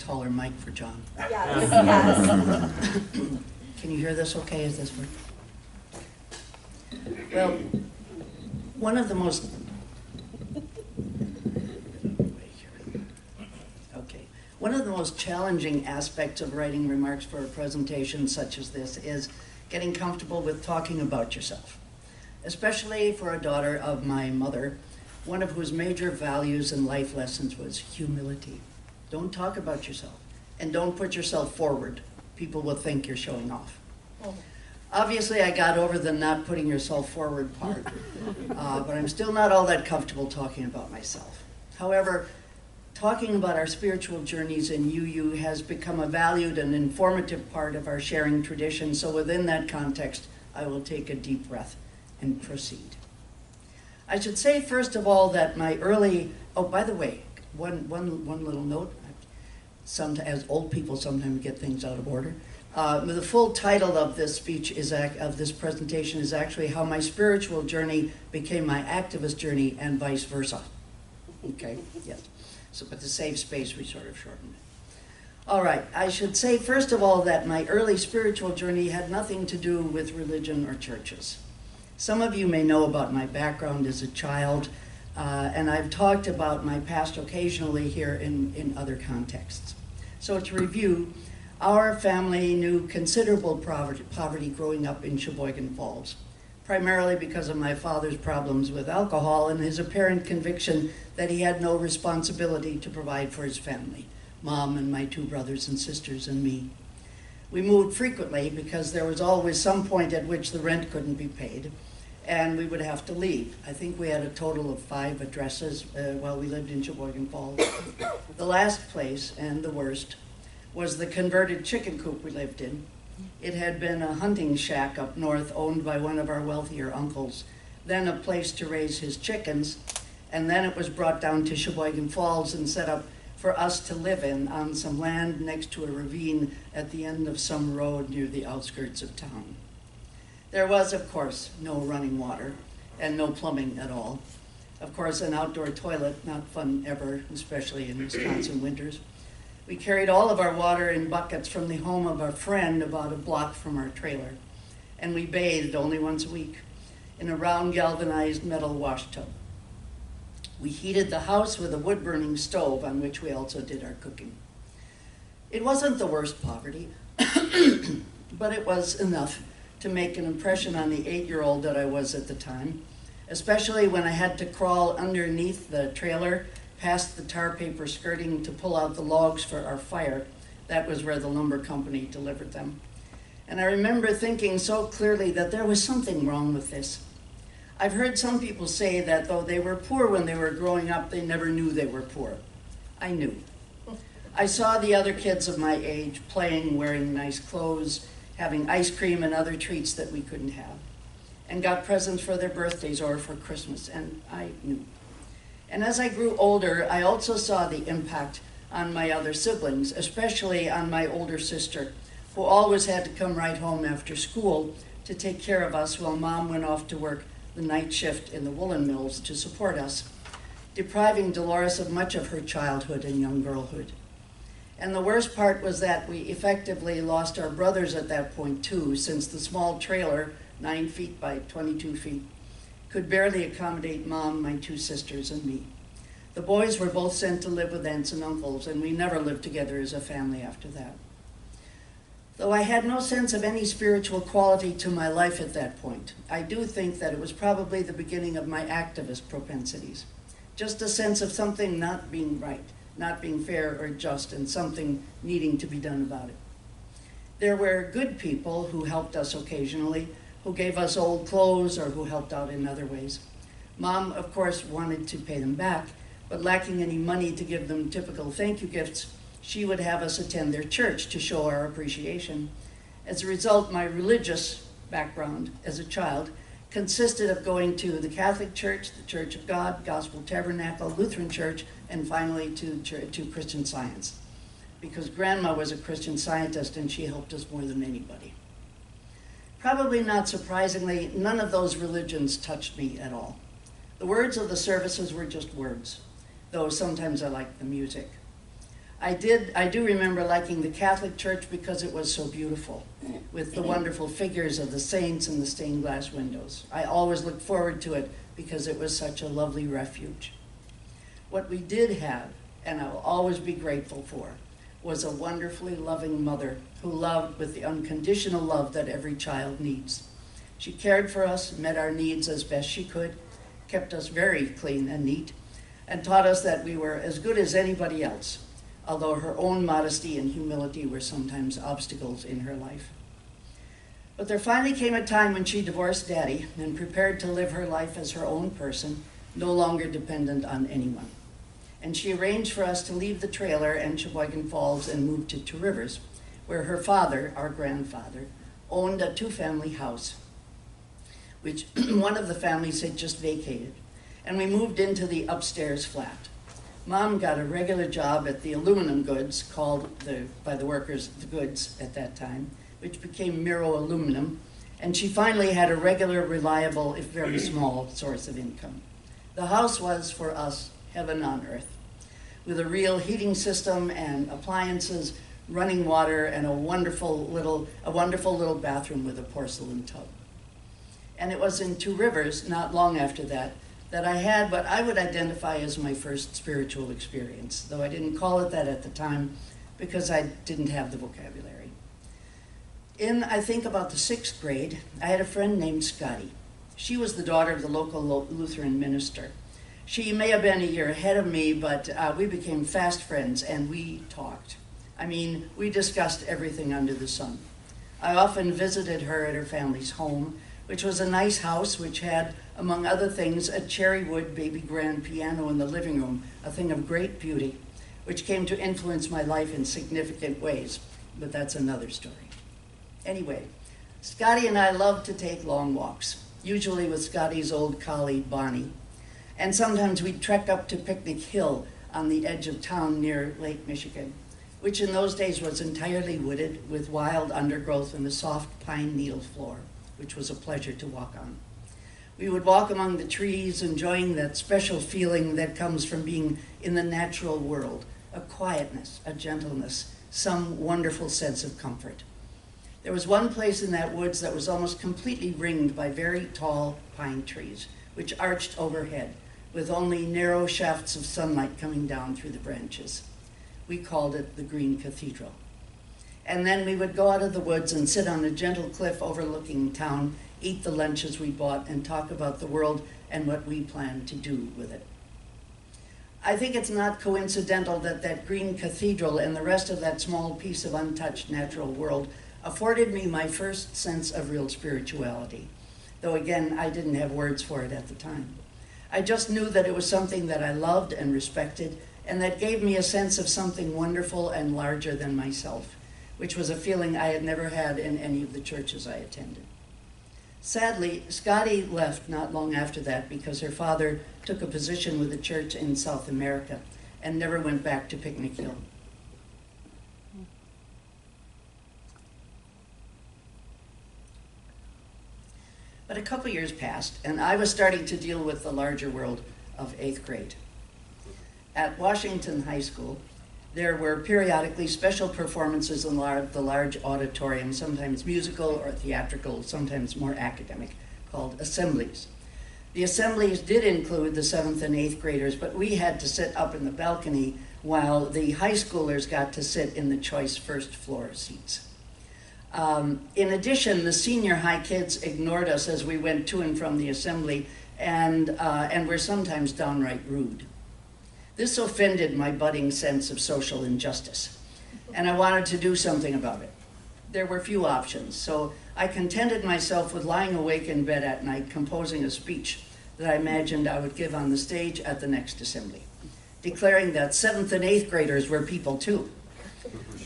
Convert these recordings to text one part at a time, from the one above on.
taller mic for John. Yes, yes. Can you hear this okay? Is this working? Well, one of the most... Okay. One of the most challenging aspects of writing remarks for a presentation such as this is getting comfortable with talking about yourself, especially for a daughter of my mother, one of whose major values and life lessons was humility. Don't talk about yourself, and don't put yourself forward. People will think you're showing off. Obviously, I got over the not putting yourself forward part, but I'm still not all that comfortable talking about myself. However, talking about our spiritual journeys in UU has become a valued and informative part of our sharing tradition, so within that context, I will take a deep breath and proceed. I should say, first of all, that my early, oh, by the way, one little note. As old people sometimes get things out of order. The full title of this speech of this presentation is actually How My Spiritual Journey Became My Activist Journey and Vice Versa. Okay, yes. So, but to save space, we sort of shortened it. All right, I should say, first of all, that my early spiritual journey had nothing to do with religion or churches. Some of you may know about my background as a child, and I've talked about my past occasionally here in other contexts. So to review, our family knew considerable poverty growing up in Sheboygan Falls, primarily because of my father's problems with alcohol and his apparent conviction that he had no responsibility to provide for his family, Mom and my two brothers and sisters and me. We moved frequently because there was always some point at which the rent couldn't be paid, and we would have to leave. I think we had a total of 5 addresses while we lived in Sheboygan Falls. The last place, and the worst, was the converted chicken coop we lived in. It had been a hunting shack up north owned by one of our wealthier uncles, then a place to raise his chickens, and then it was brought down to Sheboygan Falls and set up for us to live in on some land next to a ravine at the end of some road near the outskirts of town. There was, of course, no running water and no plumbing at all. Of course, an outdoor toilet, not fun ever, especially in Wisconsin winters. We carried all of our water in buckets from the home of a friend about a block from our trailer, and we bathed only once a week in a round galvanized metal wash tub. We heated the house with a wood-burning stove on which we also did our cooking. It wasn't the worst poverty, but it was enough to make an impression on the 8-year-old that I was at the time, especially when I had to crawl underneath the trailer past the tar paper skirting to pull out the logs for our fire. That was where the lumber company delivered them. And I remember thinking so clearly that there was something wrong with this. I've heard some people say that though they were poor when they were growing up, they never knew they were poor. I knew. I saw the other kids of my age playing, wearing nice clothes, having ice cream and other treats that we couldn't have, and got presents for their birthdays or for Christmas, and I knew. And as I grew older, I also saw the impact on my other siblings, especially on my older sister, who always had to come right home after school to take care of us while Mom went off to work the night shift in the woolen mills to support us, depriving Dolores of much of her childhood and young girlhood. And the worst part was that we effectively lost our brothers at that point too, since the small trailer, 9 feet by 22 feet, could barely accommodate Mom, my 2 sisters, and me. The boys were both sent to live with aunts and uncles, and we never lived together as a family after that. Though I had no sense of any spiritual quality to my life at that point, I do think that it was probably the beginning of my activist propensities. Just a sense of something not being right, not being fair or just, and something needing to be done about it. There were good people who helped us occasionally, who gave us old clothes or who helped out in other ways. Mom, of course, wanted to pay them back, but lacking any money to give them typical thank you gifts, she would have us attend their church to show our appreciation. As a result, my religious background as a child consisted of going to the Catholic Church, the Church of God, Gospel Tabernacle, Lutheran Church, and finally to Christian Science, because Grandma was a Christian Scientist and she helped us more than anybody. Probably not surprisingly, none of those religions touched me at all. The words of the services were just words, though sometimes I liked the music. I do remember liking the Catholic Church because it was so beautiful, with the wonderful figures of the saints and the stained glass windows. I always looked forward to it because it was such a lovely refuge. What we did have, and I will always be grateful for, was a wonderfully loving mother who loved with the unconditional love that every child needs. She cared for us, met our needs as best she could, kept us very clean and neat, and taught us that we were as good as anybody else, although her own modesty and humility were sometimes obstacles in her life. But there finally came a time when she divorced Daddy and prepared to live her life as her own person, no longer dependent on anyone. And she arranged for us to leave the trailer in Sheboygan Falls and move to Two Rivers, where her father, our grandfather, owned a two-family house, which one of the families had just vacated. And we moved into the upstairs flat. Mom got a regular job at the aluminum goods, called by the workers the goods at that time, which became Miro Aluminum, and she finally had a regular, reliable, if very small, source of income. The house was, for us, heaven on earth, with a real heating system and appliances, running water, and a wonderful little bathroom with a porcelain tub. And it was in Two Rivers, not long after that, that I had what I would identify as my first spiritual experience, though I didn't call it that at the time because I didn't have the vocabulary. In, I think, about the 6th grade, I had a friend named Scotty. She was the daughter of the local Lutheran minister. She may have been a year ahead of me, but we became fast friends and we talked. I mean, we discussed everything under the sun. I often visited her at her family's home, which was a nice house which had, among other things, a cherry wood baby grand piano in the living room, a thing of great beauty, which came to influence my life in significant ways, but that's another story. Anyway, Scotty and I loved to take long walks, usually with Scotty's old collie, Bonnie, and sometimes we'd trek up to Picnic Hill on the edge of town near Lake Michigan, which in those days was entirely wooded with wild undergrowth and a soft pine needle floor, which was a pleasure to walk on. We would walk among the trees, enjoying that special feeling that comes from being in the natural world, a quietness, a gentleness, some wonderful sense of comfort. There was one place in that woods that was almost completely ringed by very tall pine trees, which arched overhead, with only narrow shafts of sunlight coming down through the branches. We called it the Green Cathedral. And then we would go out of the woods and sit on a gentle cliff overlooking town, eat the lunches we bought, and talk about the world and what we planned to do with it. I think it's not coincidental that that Green Cathedral and the rest of that small piece of untouched natural world afforded me my first sense of real spirituality, though again, I didn't have words for it at the time. I just knew that it was something that I loved and respected, and that gave me a sense of something wonderful and larger than myself, which was a feeling I had never had in any of the churches I attended. Sadly, Scotty left not long after that because her father took a position with a church in South America and never went back to Picnic Hill. But a couple years passed, and I was starting to deal with the larger world of 8th grade. At Washington High School, there were periodically special performances in the large auditorium, sometimes musical or theatrical, sometimes more academic, called assemblies. The assemblies did include the 7th and 8th graders, but we had to sit up in the balcony while the high schoolers got to sit in the choice first floor seats. In addition, the senior high kids ignored us as we went to and from the assembly and were sometimes downright rude. This offended my budding sense of social injustice, and I wanted to do something about it. There were few options, so I contented myself with lying awake in bed at night composing a speech that I imagined I would give on the stage at the next assembly, declaring that 7th and 8th graders were people too.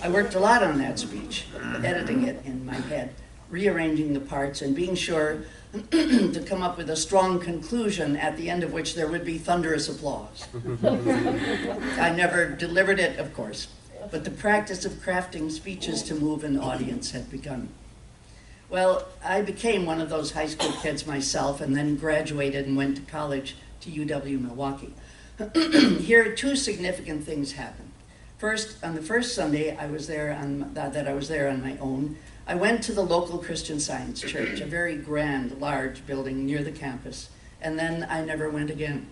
I worked a lot on that speech, editing it in my head, rearranging the parts, and being sure to come up with a strong conclusion at the end of which there would be thunderous applause. I never delivered it, of course, but the practice of crafting speeches to move an audience had begun. Well, I became one of those high school kids myself and then graduated and went to college to UW-Milwaukee. Here, two significant things happened. First, on the first Sunday I was there that I was there on my own, I went to the local Christian Science church, a very grand, large building near the campus, and then I never went again.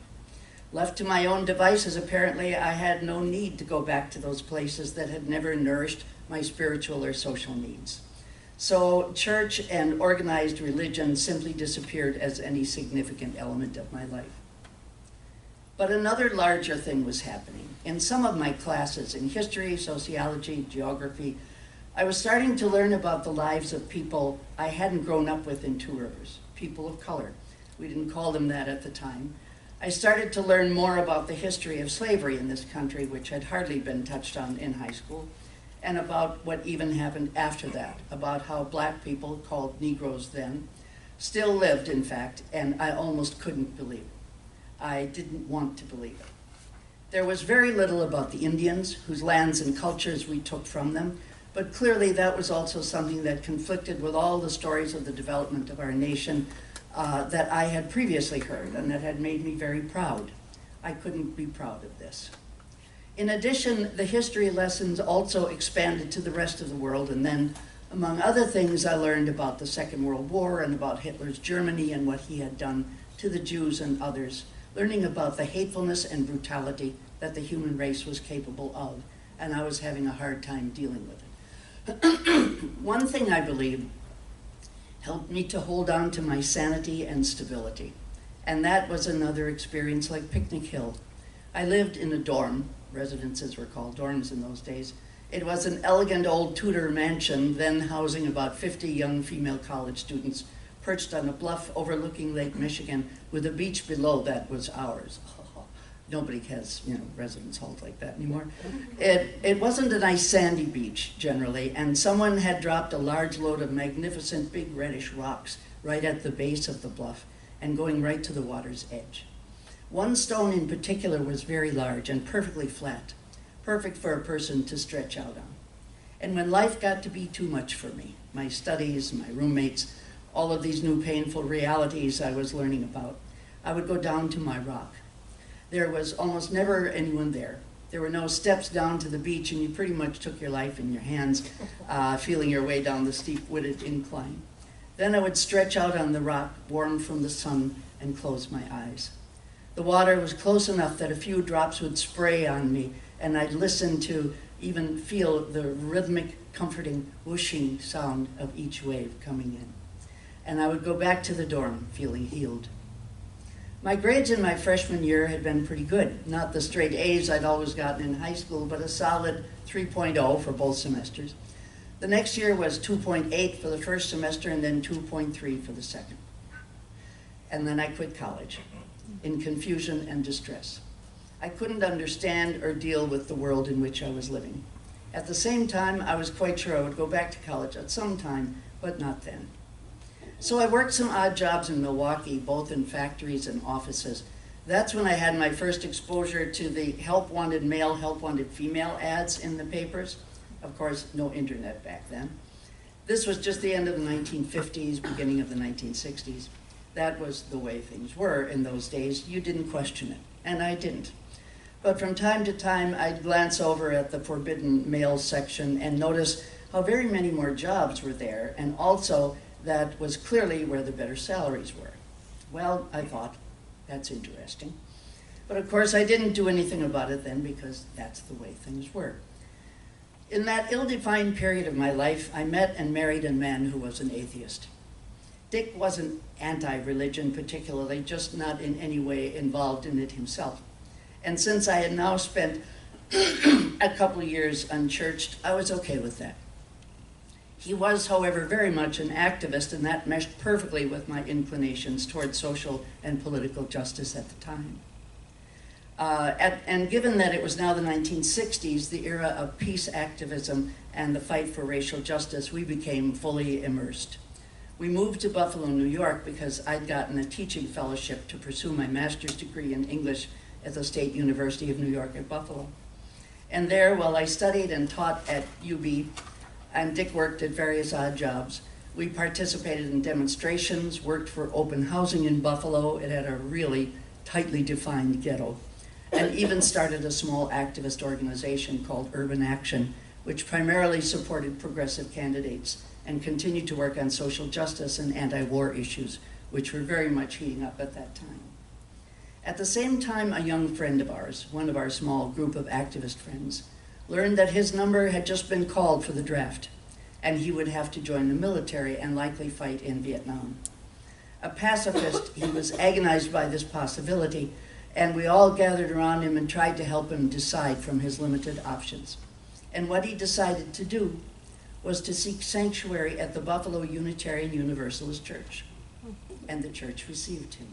Left to my own devices, apparently I had no need to go back to those places that had never nourished my spiritual or social needs. So church and organized religion simply disappeared as any significant element of my life. But another larger thing was happening. In some of my classes in history, sociology, geography, I was starting to learn about the lives of people I hadn't grown up with in Two Rivers, people of color. We didn't call them that at the time. I started to learn more about the history of slavery in this country, which had hardly been touched on in high school, and about what even happened after that, about how black people, called Negroes then, still lived, in fact, and I almost couldn't believe it. I didn't want to believe it. There was very little about the Indians, whose lands and cultures we took from them, but clearly that was also something that conflicted with all the stories of the development of our nation that I had previously heard and that had made me very proud. I couldn't be proud of this. In addition, the history lessons also expanded to the rest of the world, and then, among other things, I learned about the Second World War and about Hitler's Germany and what he had done to the Jews and others, learning about the hatefulness and brutality that the human race was capable of, and I was having a hard time dealing with it. One thing I believe helped me to hold on to my sanity and stability, and that was another experience like Picnic Hill. I lived in a dorm. Residences were called dorms in those days. It was an elegant old Tudor mansion, then housing about 50 young female college students, perched on a bluff overlooking Lake Michigan with a beach below that was ours. Nobody has, residence halls like that anymore. It wasn't a nice sandy beach generally, and someone had dropped a large load of magnificent big reddish rocks right at the base of the bluff and going right to the water's edge. One stone in particular was very large and perfectly flat, perfect for a person to stretch out on. And when life got to be too much for me, my studies, my roommates, all of these new painful realities I was learning about, I would go down to my rock. There was almost never anyone there. There were no steps down to the beach, and you pretty much took your life in your hands, feeling your way down the steep wooded incline. Then I would stretch out on the rock, warm from the sun, and close my eyes. The water was close enough that a few drops would spray on me, and I'd listen to even feel the rhythmic, comforting, whooshing sound of each wave coming in. And I would go back to the dorm feeling healed. My grades in my freshman year had been pretty good. Not the straight A's I'd always gotten in high school, but a solid 3.0 for both semesters. The next year was 2.8 for the first semester and then 2.3 for the second. And then I quit college in confusion and distress. I couldn't understand or deal with the world in which I was living. At the same time, I was quite sure I would go back to college at some time, but not then. So I worked some odd jobs in Milwaukee, both in factories and offices. That's when I had my first exposure to the help wanted male, help wanted female ads in the papers. Of course, no internet back then. This was just the end of the 1950s, beginning of the 1960s. That was the way things were in those days. You didn't question it, and I didn't. But from time to time, I'd glance over at the forbidden male section and notice how very many more jobs were there, and also that was clearly where the better salaries were. Well, I thought, that's interesting. But of course, I didn't do anything about it then because that's the way things were. In that ill-defined period of my life, I met and married a man who was an atheist. Dick wasn't anti-religion particularly, just not in any way involved in it himself. And since I had now spent a couple of years unchurched, I was okay with that. He was, however, very much an activist, and that meshed perfectly with my inclinations toward social and political justice at the time. And given that it was now the 1960s, the era of peace activism and the fight for racial justice, we became fully immersed. We moved to Buffalo, New York, because I'd gotten a teaching fellowship to pursue my master's degree in English at the State University of New York at Buffalo. And there, while I studied and taught at UB, and Dick worked at various odd jobs, we participated in demonstrations, worked for open housing in Buffalo. It had a really tightly defined ghetto. and even started a small activist organization called Urban Action, which primarily supported progressive candidates and continued to work on social justice and anti-war issues, which were very much heating up at that time. At the same time, a young friend of ours, one of our small group of activist friends, learned that his number had just been called for the draft, and he would have to join the military and likely fight in Vietnam. A pacifist, he was agonized by this possibility, and we all gathered around him and tried to help him decide from his limited options. And what he decided to do was to seek sanctuary at the Buffalo Unitarian Universalist Church, and the church received him.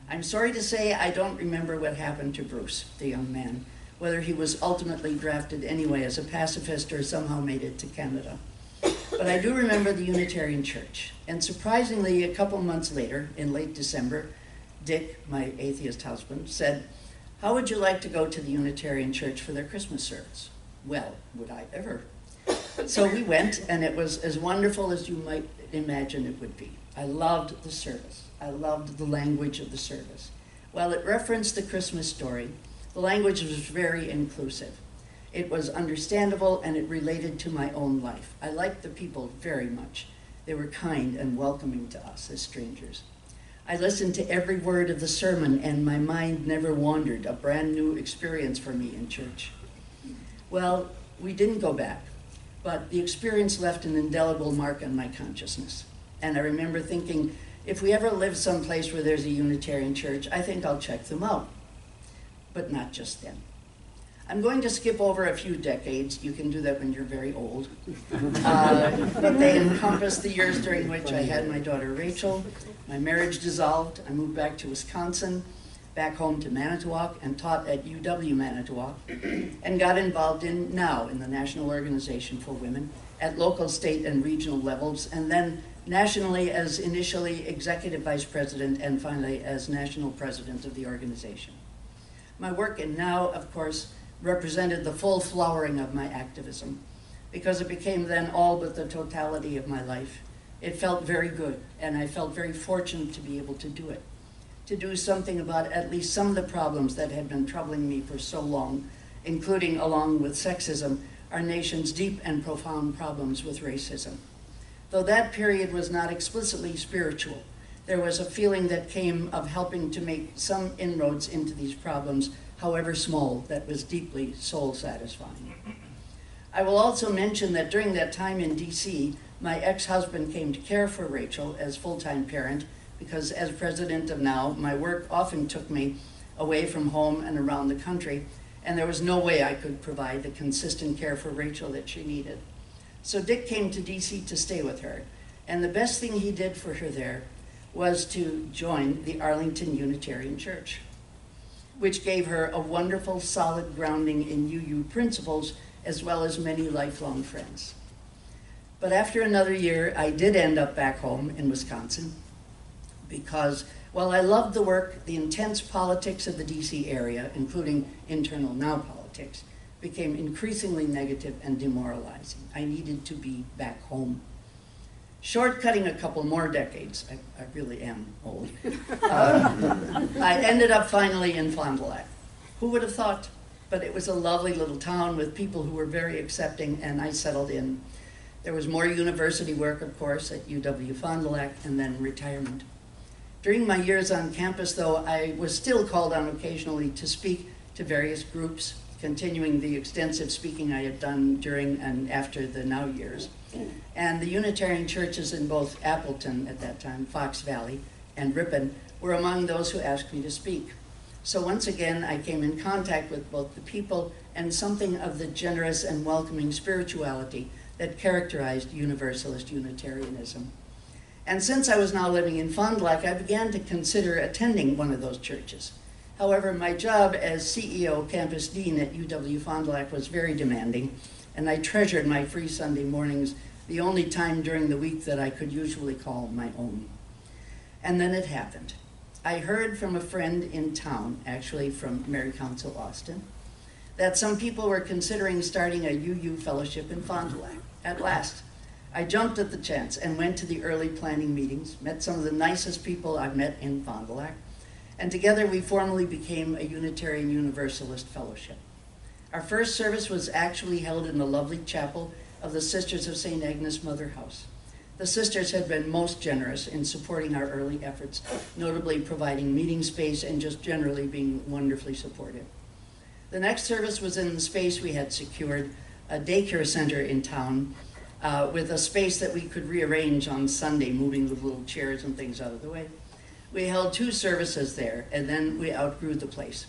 I'm sorry to say I don't remember what happened to Bruce, the young man, whether he was ultimately drafted anyway as a pacifist or somehow made it to Canada. But I do remember the Unitarian Church, and surprisingly, a couple months later, in late December, Dick, my atheist husband, said, "How would you like to go to the Unitarian Church for their Christmas service?" Well, would I ever? So we went, and it was as wonderful as you might imagine it would be. I loved the service. I loved the language of the service. While it referenced the Christmas story, the language was very inclusive. It was understandable, and it related to my own life. I liked the people very much. They were kind and welcoming to us as strangers. I listened to every word of the sermon, and my mind never wandered, a brand new experience for me in church. Well, we didn't go back, but the experience left an indelible mark on my consciousness. And I remember thinking, if we ever live someplace where there's a Unitarian church, I think I'll check them out. But not just then. I'm going to skip over a few decades. You can do that when you're very old. But they encompass the years during which I had my daughter Rachel. My marriage dissolved. I moved back to Wisconsin, back home to Manitowoc, and taught at UW Manitowoc, and got involved in the National Organization for Women, at local, state, and regional levels, and then nationally as initially executive vice president and finally as national president of the organization. My work in NOW, of course, represented the full flowering of my activism, because it became then all but the totality of my life. It felt very good, and I felt very fortunate to be able to do it, to do something about at least some of the problems that had been troubling me for so long, including, along with sexism, our nation's deep and profound problems with racism. Though that period was not explicitly spiritual, there was a feeling that came of helping to make some inroads into these problems, however small, that was deeply soul-satisfying. I will also mention that during that time in DC, my ex-husband came to care for Rachel as full-time parent, because as president of NOW, my work often took me away from home and around the country, and there was no way I could provide the consistent care for Rachel that she needed. So Dick came to DC to stay with her, and the best thing he did for her there was to join the Arlington Unitarian Church, which gave her a wonderful, solid grounding in UU principles, as well as many lifelong friends. But after another year, I did end up back home in Wisconsin, because while I loved the work, the intense politics of the DC area, including internal NOW politics, became increasingly negative and demoralizing. I needed to be back home. Shortcutting a couple more decades, I really am old, I ended up finally in Fond du Lac. Who would have thought? But it was a lovely little town with people who were very accepting, and I settled in. There was more university work, of course, at UW Fond du Lac, and then retirement. During my years on campus, though, I was still called on occasionally to speak to various groups, continuing the extensive speaking I had done during and after the NOW years. And the Unitarian churches in both Appleton at that time, Fox Valley, and Ripon were among those who asked me to speak. So once again, I came in contact with both the people and something of the generous and welcoming spirituality that characterized Universalist Unitarianism. And since I was now living in Fond du Lac, I began to consider attending one of those churches. However, my job as CEO Campus Dean at UW Fond du Lac was very demanding, and I treasured my free Sunday mornings, the only time during the week that I could usually call my own. And then it happened. I heard from a friend in town, actually from Mary Council Austin, that some people were considering starting a UU fellowship in Fond du Lac. At last, I jumped at the chance and went to the early planning meetings, met some of the nicest people I've met in Fond du Lac, and together we formally became a Unitarian Universalist Fellowship. Our first service was actually held in the lovely chapel of the Sisters of St. Agnes Mother House. The sisters had been most generous in supporting our early efforts, notably providing meeting space and just generally being wonderfully supportive. The next service was in the space we had secured, a daycare center in town, with a space that we could rearrange on Sunday, moving the little chairs and things out of the way. We held 2 services there, and then we outgrew the place.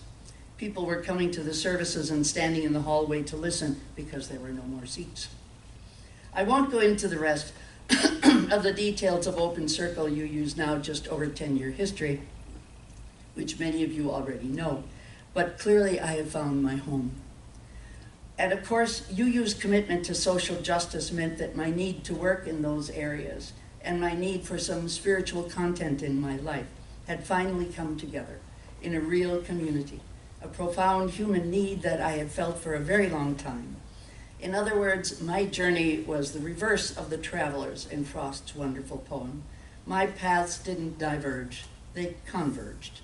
People were coming to the services and standing in the hallway to listen because there were no more seats. I won't go into the rest of the details of Open Circle UU's now just over 10-year history, which many of you already know, but clearly I have found my home. And of course, UU's commitment to social justice meant that my need to work in those areas and my need for some spiritual content in my life had finally come together in a real community, a profound human need that I had felt for a very long time. In other words, my journey was the reverse of the travelers in Frost's wonderful poem. My paths didn't diverge, they converged.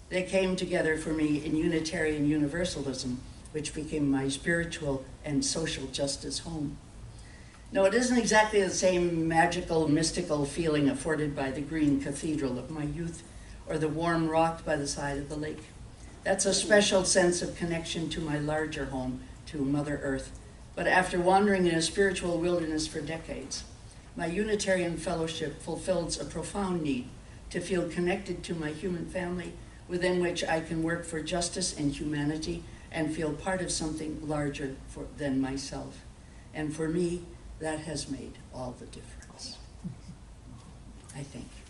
They came together for me in Unitarian Universalism, which became my spiritual and social justice home. No, it isn't exactly the same magical, mystical feeling afforded by the green cathedral of my youth or the warm rock by the side of the lake. That's a special sense of connection to my larger home, to Mother Earth. But after wandering in a spiritual wilderness for decades, my Unitarian fellowship fulfills a profound need to feel connected to my human family within which I can work for justice and humanity and feel part of something larger than myself. And for me, that has made all the difference. I thank you.